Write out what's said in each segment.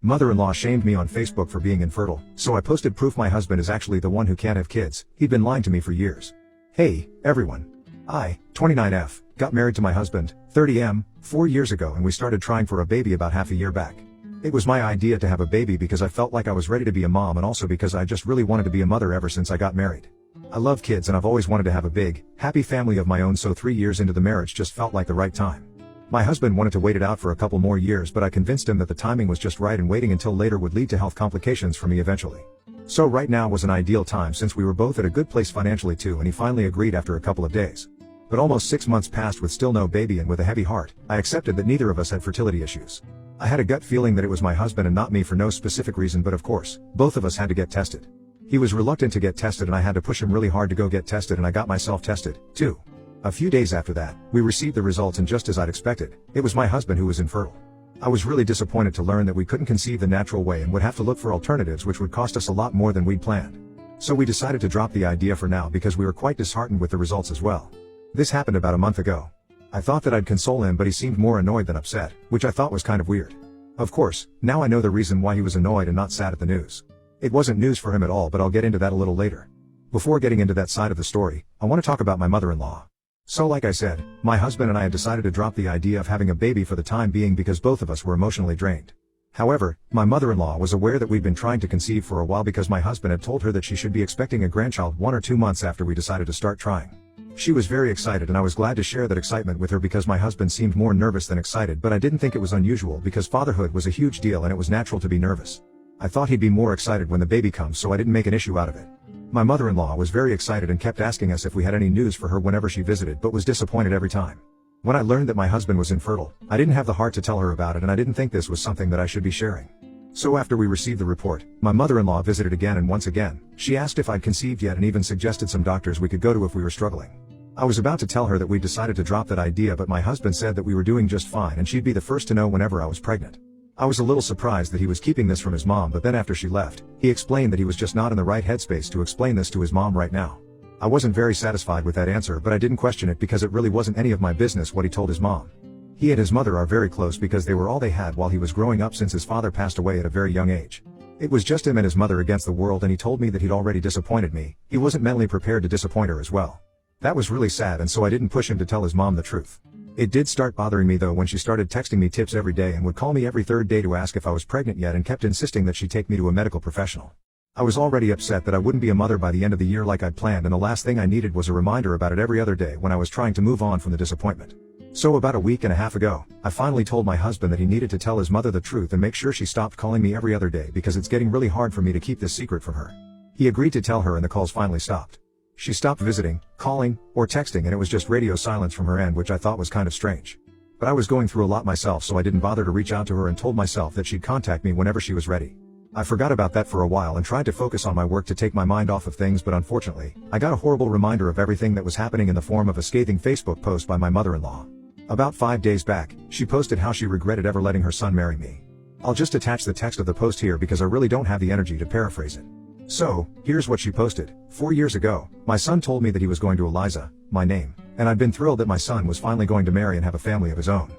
Mother-in-law shamed me on Facebook for being infertile, so I posted proof my husband is actually the one who can't have kids. He'd been lying to me for years. Hey, everyone. I, 29F, got married to my husband, 30M, 4 years ago, and we started trying for a baby about half a year back. It was my idea to have a baby because I felt like I was ready to be a mom, and also because I just really wanted to be a mother ever since I got married. I love kids and I've always wanted to have a big, happy family of my own, so 3 years into the marriage just felt like the right time. My husband wanted to wait it out for a couple more years, but I convinced him that the timing was just right and waiting until later would lead to health complications for me eventually. So right now was an ideal time since we were both at a good place financially too, and he finally agreed after a couple of days. But almost 6 months passed with still no baby, and with a heavy heart, I accepted that neither of us had fertility issues. I had a gut feeling that it was my husband and not me for no specific reason, but of course, both of us had to get tested. He was reluctant to get tested and I had to push him really hard to go get tested, and I got myself tested, too. A few days after that, we received the results, and just as I'd expected, it was my husband who was infertile. I was really disappointed to learn that we couldn't conceive the natural way and would have to look for alternatives, which would cost us a lot more than we'd planned. So we decided to drop the idea for now because we were quite disheartened with the results as well. This happened about a month ago. I thought that I'd console him, but he seemed more annoyed than upset, which I thought was kind of weird. Of course, now I know the reason why he was annoyed and not sad at the news. It wasn't news for him at all, but I'll get into that a little later. Before getting into that side of the story, I want to talk about my mother-in-law. So like I said, my husband and I had decided to drop the idea of having a baby for the time being because both of us were emotionally drained. However, my mother-in-law was aware that we'd been trying to conceive for a while because my husband had told her that she should be expecting a grandchild 1 or 2 months after we decided to start trying. She was very excited, and I was glad to share that excitement with her because my husband seemed more nervous than excited, but I didn't think it was unusual because fatherhood was a huge deal and it was natural to be nervous. I thought he'd be more excited when the baby comes, so I didn't make an issue out of it. My mother-in-law was very excited and kept asking us if we had any news for her whenever she visited, but was disappointed every time. When I learned that my husband was infertile, I didn't have the heart to tell her about it, and I didn't think this was something that I should be sharing. So after we received the report, my mother-in-law visited again, and once again, she asked if I'd conceived yet and even suggested some doctors we could go to if we were struggling. I was about to tell her that we'd decided to drop that idea, but my husband said that we were doing just fine and she'd be the first to know whenever I was pregnant. I was a little surprised that he was keeping this from his mom, but then after she left, he explained that he was just not in the right headspace to explain this to his mom right now. I wasn't very satisfied with that answer, but I didn't question it because it really wasn't any of my business what he told his mom. He and his mother are very close because they were all they had while he was growing up since his father passed away at a very young age. It was just him and his mother against the world, and he told me that he'd already disappointed me. He wasn't mentally prepared to disappoint her as well. That was really sad, and so I didn't push him to tell his mom the truth. It did start bothering me though when she started texting me tips every day and would call me every third day to ask if I was pregnant yet and kept insisting that she take me to a medical professional. I was already upset that I wouldn't be a mother by the end of the year like I'd planned, and the last thing I needed was a reminder about it every other day when I was trying to move on from the disappointment. So about a week and a half ago, I finally told my husband that he needed to tell his mother the truth and make sure she stopped calling me every other day because it's getting really hard for me to keep this secret from her. He agreed to tell her and the calls finally stopped. She stopped visiting, calling, or texting, and it was just radio silence from her end, which I thought was kind of strange. But I was going through a lot myself, so I didn't bother to reach out to her and told myself that she'd contact me whenever she was ready. I forgot about that for a while and tried to focus on my work to take my mind off of things, but unfortunately, I got a horrible reminder of everything that was happening in the form of a scathing Facebook post by my mother-in-law. About 5 days back, she posted how she regretted ever letting her son marry me. I'll just attach the text of the post here because I really don't have the energy to paraphrase it. So, here's what she posted. 4 years ago, my son told me that he was going to Eliza, my name, and I'd been thrilled that my son was finally going to marry and have a family of his own.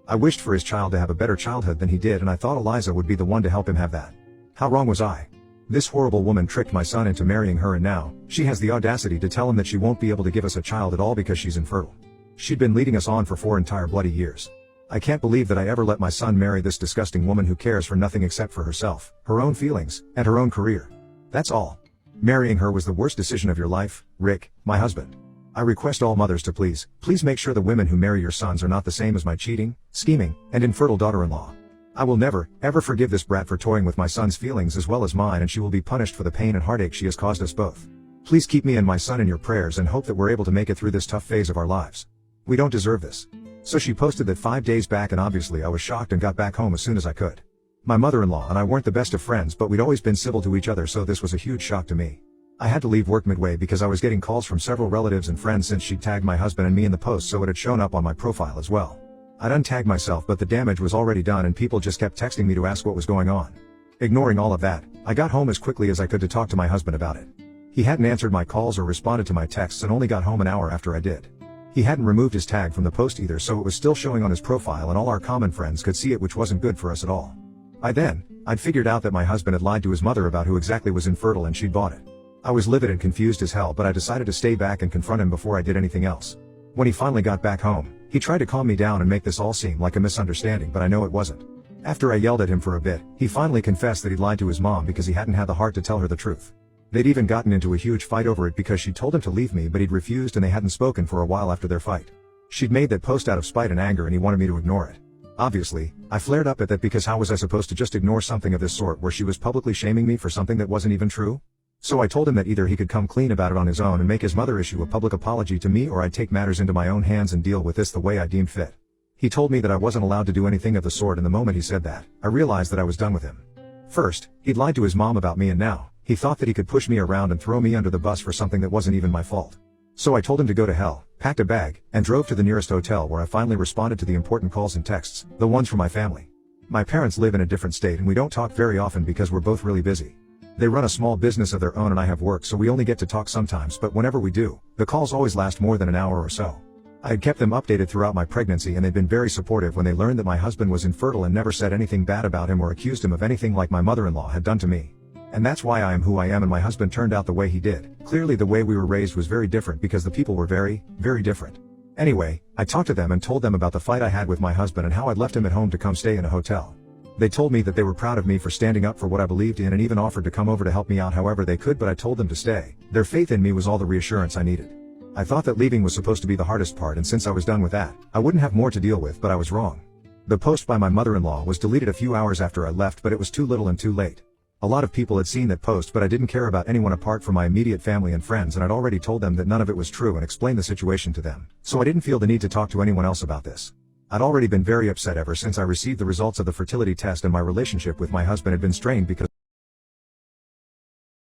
I wished for his child to have a better childhood than he did, and I thought Eliza would be the one to help him have that. How wrong was I? This horrible woman tricked my son into marrying her, and now, she has the audacity to tell him that she won't be able to give us a child at all because she's infertile. She'd been leading us on for 4 entire bloody years. I can't believe that I ever let my son marry this disgusting woman who cares for nothing except for herself, her own feelings, and her own career. That's all. Marrying her was the worst decision of your life, Rick, my husband. I request all mothers to please make sure the women who marry your sons are not the same as my cheating, scheming, and infertile daughter-in-law. I will never, ever forgive this brat for toying with my son's feelings as well as mine, and she will be punished for the pain and heartache she has caused us both. Please keep me and my son in your prayers and hope that we're able to make it through this tough phase of our lives. We don't deserve this. So she posted that 5 days back, and obviously I was shocked and got back home as soon as I could. My mother-in-law and I weren't the best of friends, but we'd always been civil to each other, so this was a huge shock to me. I had to leave work midway because I was getting calls from several relatives and friends since she'd tagged my husband and me in the post, so it had shown up on my profile as well. I'd untagged myself, but the damage was already done and people just kept texting me to ask what was going on. Ignoring all of that, I got home as quickly as I could to talk to my husband about it. He hadn't answered my calls or responded to my texts and only got home an hour after I did. He hadn't removed his tag from the post either, so it was still showing on his profile and all our common friends could see it, which wasn't good for us at all. By then, I'd figured out that my husband had lied to his mother about who exactly was infertile and she'd bought it. I was livid and confused as hell, but I decided to stay back and confront him before I did anything else. When he finally got back home, he tried to calm me down and make this all seem like a misunderstanding, but I know it wasn't. After I yelled at him for a bit, he finally confessed that he'd lied to his mom because he hadn't had the heart to tell her the truth. They'd even gotten into a huge fight over it because she told him to leave me, but he'd refused and they hadn't spoken for a while after their fight. She'd made that post out of spite and anger and he wanted me to ignore it. Obviously, I flared up at that because how was I supposed to just ignore something of this sort where she was publicly shaming me for something that wasn't even true? So I told him that either he could come clean about it on his own and make his mother issue a public apology to me, or I'd take matters into my own hands and deal with this the way I deemed fit. He told me that I wasn't allowed to do anything of the sort, and the moment he said that, I realized that I was done with him. First, he'd lied to his mom about me, and now, he thought that he could push me around and throw me under the bus for something that wasn't even my fault. So I told him to go to hell, packed a bag, and drove to the nearest hotel where I finally responded to the important calls and texts, the ones from my family. My parents live in a different state and we don't talk very often because we're both really busy. They run a small business of their own and I have work, so we only get to talk sometimes, but whenever we do, the calls always last more than an hour or so. I had kept them updated throughout my pregnancy and they'd been very supportive when they learned that my husband was infertile and never said anything bad about him or accused him of anything like my mother-in-law had done to me. And that's why I am who I am and my husband turned out the way he did. Clearly the way we were raised was very different because the people were very, very different. Anyway, I talked to them and told them about the fight I had with my husband and how I'd left him at home to come stay in a hotel. They told me that they were proud of me for standing up for what I believed in and even offered to come over to help me out however they could, but I told them to stay. Their faith in me was all the reassurance I needed. I thought that leaving was supposed to be the hardest part, and since I was done with that, I wouldn't have more to deal with, but I was wrong. The post by my mother-in-law was deleted a few hours after I left, but it was too little and too late. A lot of people had seen that post, but I didn't care about anyone apart from my immediate family and friends, and I'd already told them that none of it was true and explained the situation to them, so I didn't feel the need to talk to anyone else about this. I'd already been very upset ever since I received the results of the fertility test, and my relationship with my husband had been strained because